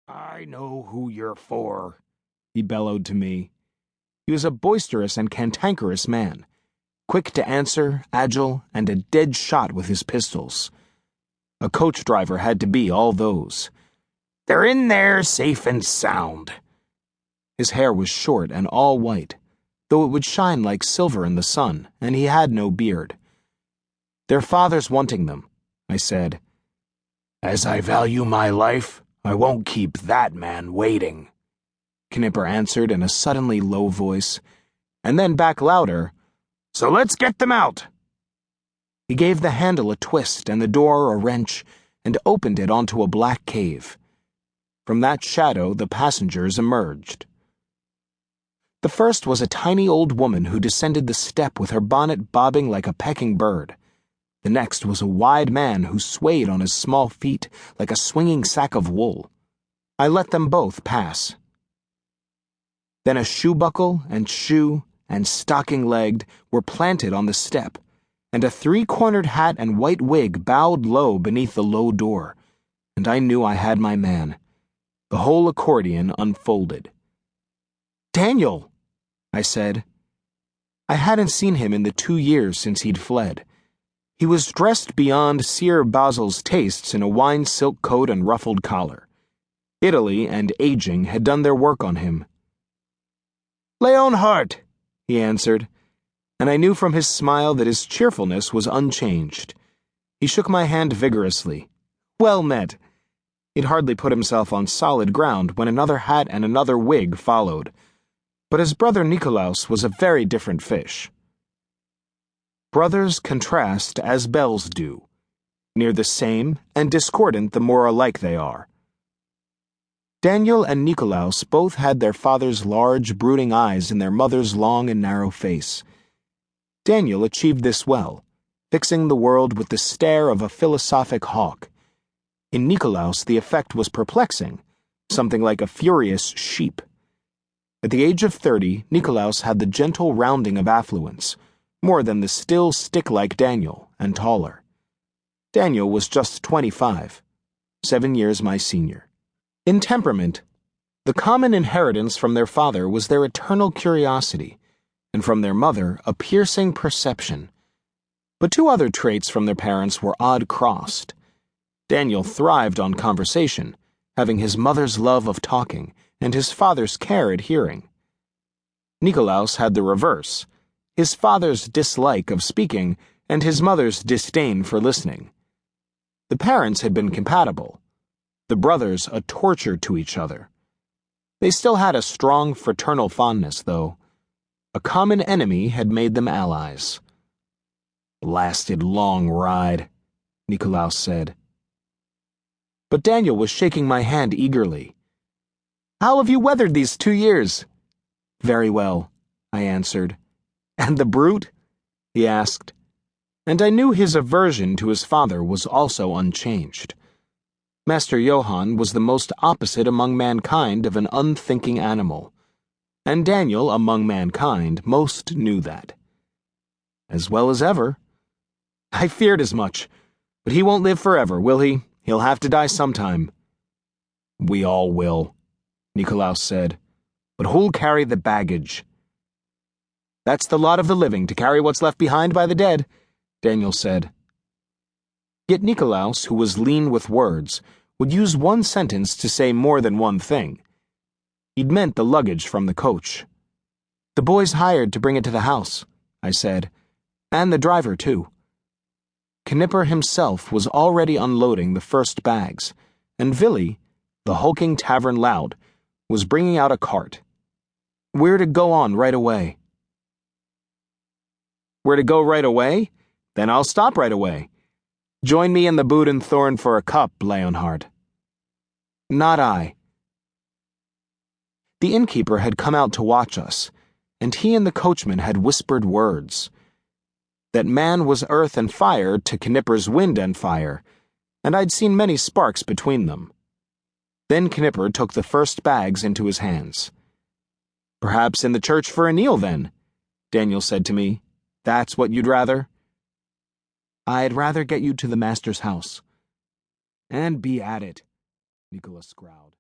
"I know who you're for," he bellowed to me. He was a boisterous and cantankerous man, quick to answer, agile, and a dead shot with his pistols. A coach driver had to be all those. "They're in there, safe and sound." His hair was short and all white, though it would shine like silver in the sun, and he had no beard. "Their father's wanting them," I said. "As I value my life, I won't keep that man waiting," Knipper answered in a suddenly low voice, and then back louder, "So let's get them out." He gave the handle a twist and the door a wrench and opened it onto a black cave. From that shadow the passengers emerged. The first was a tiny old woman who descended the step with her bonnet bobbing like a pecking bird. The next was a wide man who swayed on his small feet like a swinging sack of wool. I let them both pass. Then a shoe buckle and shoe and stocking-legged were planted on the step, and a three-cornered hat and white wig bowed low beneath the low door, and I knew I had my man. The whole accordion unfolded. "Daniel!" I said. I hadn't seen him in the 2 years since he'd fled. He was dressed beyond Seer Basil's tastes in a wine silk coat and ruffled collar. Italy and aging had done their work on him. "Leonhard," he answered, and I knew from his smile that his cheerfulness was unchanged. He shook my hand vigorously. "Well met." He'd hardly put himself on solid ground when another hat and another wig followed. But his brother Nikolaus was a very different fish. Brothers contrast as bells do, near the same and discordant the more alike they are. Daniel and Nikolaus both had their father's large, brooding eyes in their mother's long and narrow face. Daniel achieved this well, fixing the world with the stare of a philosophic hawk. In Nikolaus the effect was perplexing, something like a furious sheep. At the age of 30, Nikolaus had the gentle rounding of affluence, more than the still stick-like Daniel, and taller. Daniel was just 25, 7 years my senior. In temperament, the common inheritance from their father was their eternal curiosity, and from their mother a piercing perception. But 2 other traits from their parents were odd-crossed. Daniel thrived on conversation, having his mother's love of talking and his father's care at hearing. Nikolaus had the reverse, his father's dislike of speaking and his mother's disdain for listening. The parents had been compatible, the brothers a torture to each other. They still had a strong fraternal fondness, though. A common enemy had made them allies. "Blasted long ride," Nikolaus said. But Daniel was shaking my hand eagerly. "How have you weathered these 2 years?" "Very well," I answered. "And the brute?" he asked, and I knew his aversion to his father was also unchanged. Master Johann was the most opposite among mankind of an unthinking animal, and Daniel among mankind most knew that. "As well as ever." "I feared as much, but he won't live forever, will he? He'll have to die sometime." "We all will," Nikolaus said, "but who'll carry the baggage?" "That's the lot of the living, to carry what's left behind by the dead," Daniel said. Yet Nikolaus, who was lean with words, would use one sentence to say more than one thing. He'd meant the luggage from the coach. "The boys hired to bring it to the house," I said, "and the driver, too." Knipper himself was already unloading the first bags, and Willi, the hulking tavern lout, was bringing out a cart. "We're to go on right away." "We're to go right away? Then I'll stop right away. Join me in the Boot and Thorn for a cup, Leonhard." "Not I." The innkeeper had come out to watch us, and he and the coachman had whispered words. That man was earth and fire to Knipper's wind and fire, and I'd seen many sparks between them. Then Knipper took the first bags into his hands. "Perhaps in the church for a kneel, then," Daniel said to me. "That's what you'd rather?" "I'd rather get you to the master's house." "And be at it," Nicholas growled.